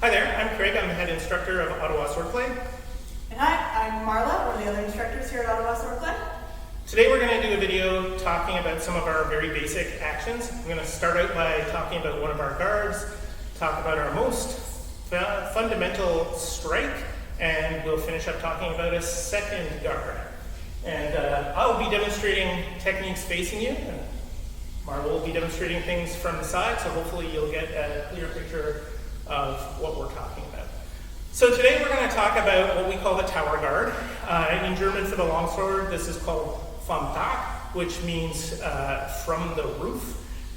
Hi there, I'm Craig. I'm the head instructor of Ottawa Swordplay. And hi, I'm Marla, one of the other instructors here at Ottawa Swordplay. Today we're going to do a video talking about some of our very basic actions. I'm going to start out by talking about one of our guards, talk about our most fundamental strike, and we'll finish up talking about a second guard. And I'll be demonstrating techniques facing you, and Marla will be demonstrating things from the side, so hopefully you'll get a clear picture of what we're talking about. So today we're going to talk about what we call the tower guard. In German for the longsword, this is called Vom Tag, which means from the roof.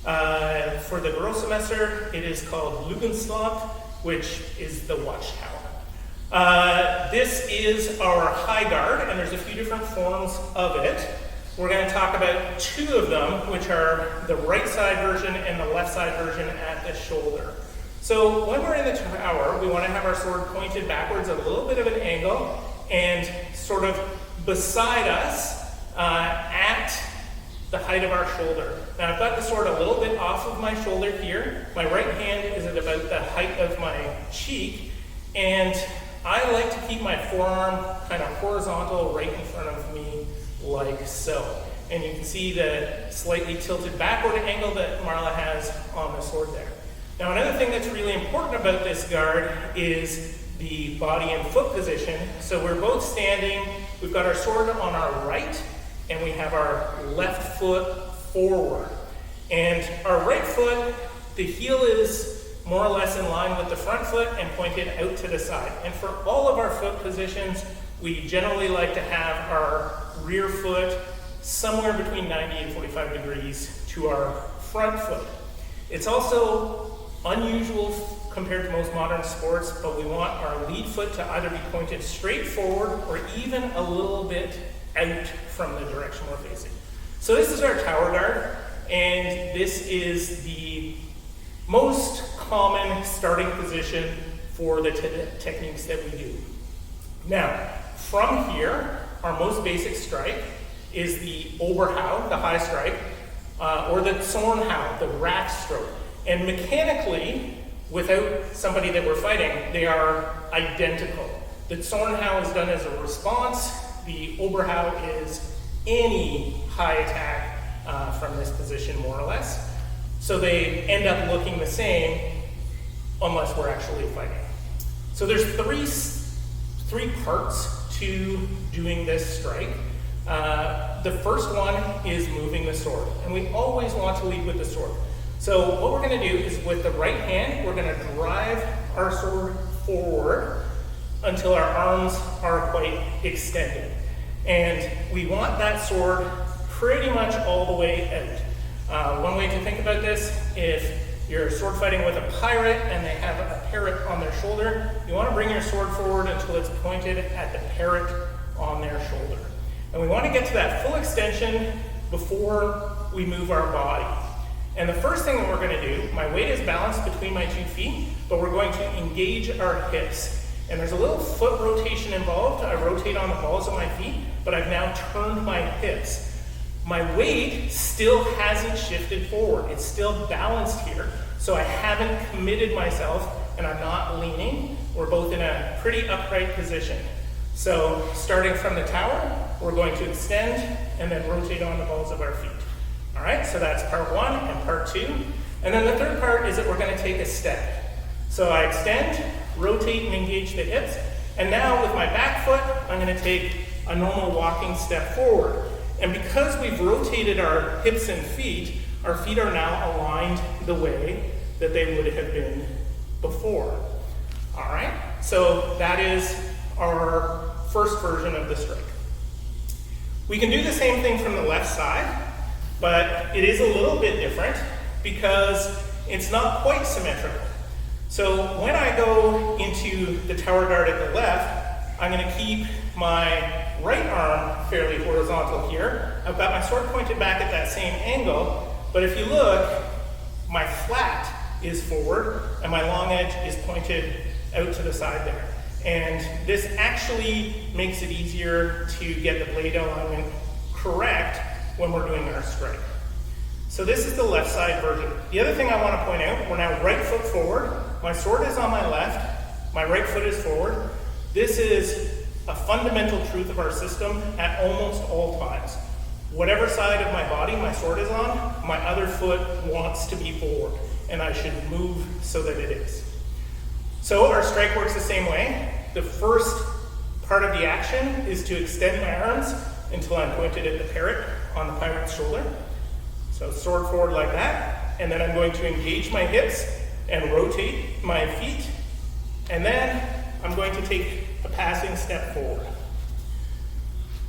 For the grossemesser, it is called Luginslant, which is the watchtower. This is our high guard, and there's a few different forms of it. We're going to talk about two of them, which are the right side version and the left side version at the shoulder. So when we're in the tower, we want to have our sword pointed backwards at a little bit of an angle and sort of beside us at the height of our shoulder. Now I've got the sword a little bit off of my shoulder here. My right hand is at about the height of my cheek, and I like to keep my forearm kind of horizontal right in front of me like so. And you can see the slightly tilted backward angle that Marla has on the sword there. Now another thing that's really important about this guard is the body and foot position. So we're both standing, we've got our sword on our right, and we have our left foot forward. And our right foot, the heel is more or less in line with the front foot and pointed out to the side. And for all of our foot positions, we generally like to have our rear foot somewhere between 90 and 45 degrees to our front foot. It's also unusual compared to most modern sports, but we want our lead foot to either be pointed straight forward or even a little bit out from the direction we're facing. So this is our tower guard, and this is the most common starting position for the techniques that we do. Now, from here, our most basic strike is the Oberhau, the high strike, or the Zornhau, the rack stroke. And mechanically, without somebody that we're fighting, they are identical. The Zornhau is done as a response. The Oberhau is any high attack from this position, more or less. So they end up looking the same unless we're actually fighting. So there's three parts to doing this strike. The first one is moving the sword, and we always want to lead with the sword. So what we're going to do is with the right hand, we're going to drive our sword forward until our arms are quite extended. And we want that sword pretty much all the way out. One way to think about this, if you're sword fighting with a pirate and they have a parrot on their shoulder, you want to bring your sword forward until it's pointed at the parrot on their shoulder. And we want to get to that full extension before we move our body. And the first thing that we're going to do, my weight is balanced between my 2 feet, but we're going to engage our hips. And there's a little foot rotation involved. I rotate on the balls of my feet, but I've now turned my hips. My weight still hasn't shifted forward. It's still balanced here. So I haven't committed myself, and I'm not leaning. We're both in a pretty upright position. So starting from the tower, we're going to extend and then rotate on the balls of our feet. All right, so that's part one and part two. And then the third part is that we're going to take a step. So I extend, rotate, and engage the hips. And now with my back foot, I'm going to take a normal walking step forward. And because we've rotated our hips and feet, our feet are now aligned the way that they would have been before. All right, so that is our first version of the strike. We can do the same thing from the left side, but it is a little bit different because it's not quite symmetrical. So when I go into the tower guard at the left, I'm going to keep my right arm fairly horizontal here. I've got my sword pointed back at that same angle, but if you look, my flat is forward and my long edge is pointed out to the side there. And this actually makes it easier to get the blade alignment correct when we're doing our strike. So this is the left side version. The other thing I want to point out, we're now right foot forward. My sword is on my left. my right foot is forward. This is a fundamental truth of our system at almost all times. Whatever side of my body my sword is on, my other foot wants to be forward, and I should move so that it is. So our strike works the same way. The first part of the action is to extend my arms until I'm pointed at the parrot on the pirate's shoulder. So sword forward like that, and then I'm going to engage my hips and rotate my feet, and then I'm going to take a passing step forward.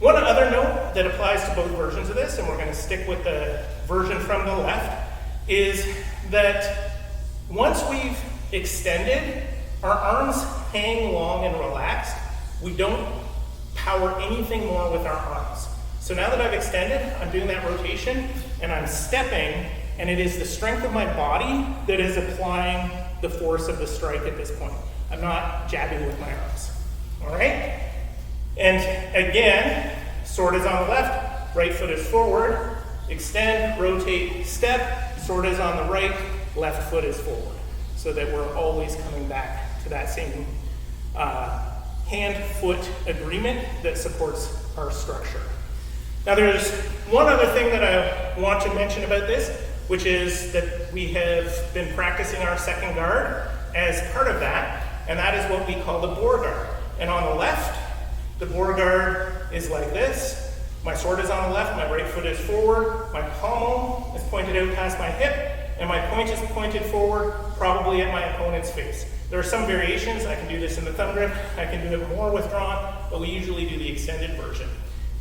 One other note that applies to both versions of this, and we're going to stick with the version from the left, is that once we've extended, our arms hang long and relaxed. We don't power anything more with our arms. So now that I've extended, I'm doing that rotation, and I'm stepping, and it is the strength of my body that is applying the force of the strike at this point. I'm not jabbing with my arms. All right? And again, sword is on the left, right foot is forward, extend, rotate, step, sword is on the right, left foot is forward. So that we're always coming back to that same hand-foot agreement that supports our structure. Now there's one other thing that I want to mention about this, which is that we have been practicing our second guard as part of that, and that is what we call the Boar guard. And on the left, the Boar guard is like this. My sword is on the left, my right foot is forward, my pommel is pointed out past my hip, and my point is pointed forward, probably at my opponent's face. There are some variations. I can do this in the thumb grip, I can do it more withdrawn, but we usually do the extended version.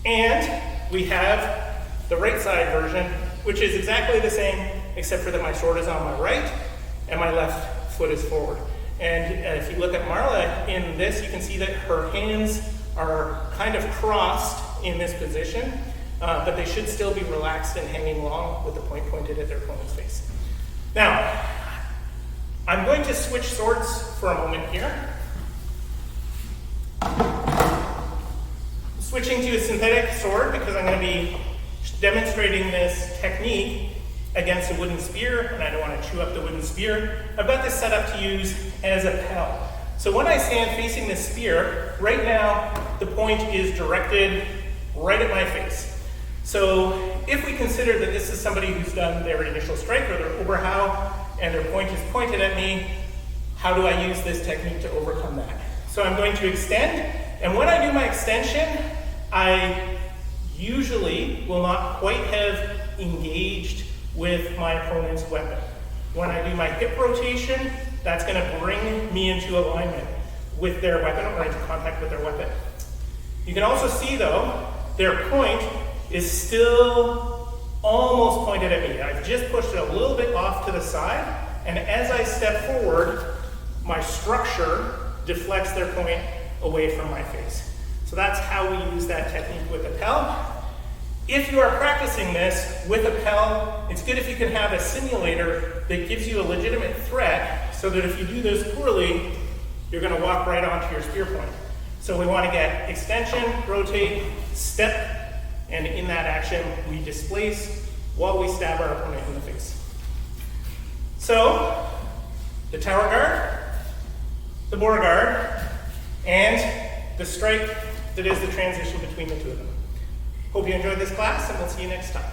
And we have the right side version, which is exactly the same, except for that my sword is on my right, and my left foot is forward. And if you look at Marla in this, you can see that her hands are kind of crossed in this position, but they should still be relaxed and hanging long with the point pointed at their opponent's face. Now, I'm going to switch swords for a moment here. Switching to a synthetic sword because I'm going to be demonstrating this technique against a wooden spear, and I don't want to chew up the wooden spear. I've got this set up to use as a pell. So when I stand facing this spear, right now the point is directed right at my face. So if we consider that this is somebody who's done their initial strike or their Oberhau, and their point is pointed at me, how do I use this technique to overcome that? So I'm going to extend, and when I do my extension, I usually will not quite have engaged with my opponent's weapon. When I do my hip rotation, that's going to bring me into alignment with their weapon or into contact with their weapon. You can also see though, their point is still almost pointed at me. I've just pushed it a little bit off to the side, and as I step forward, my structure deflects their point away from my face. So that's how we use that technique with a pell. If you are practicing this with a pell, it's good if you can have a simulator that gives you a legitimate threat so that if you do this poorly, you're going to walk right onto your spear point. So we want to get extension, rotate, step, and in that action, we displace while we stab our opponent in the face. So, the tower guard, the boar guard, and the strike that is the transition between the two of them. Hope you enjoyed this class, and we'll see you next time.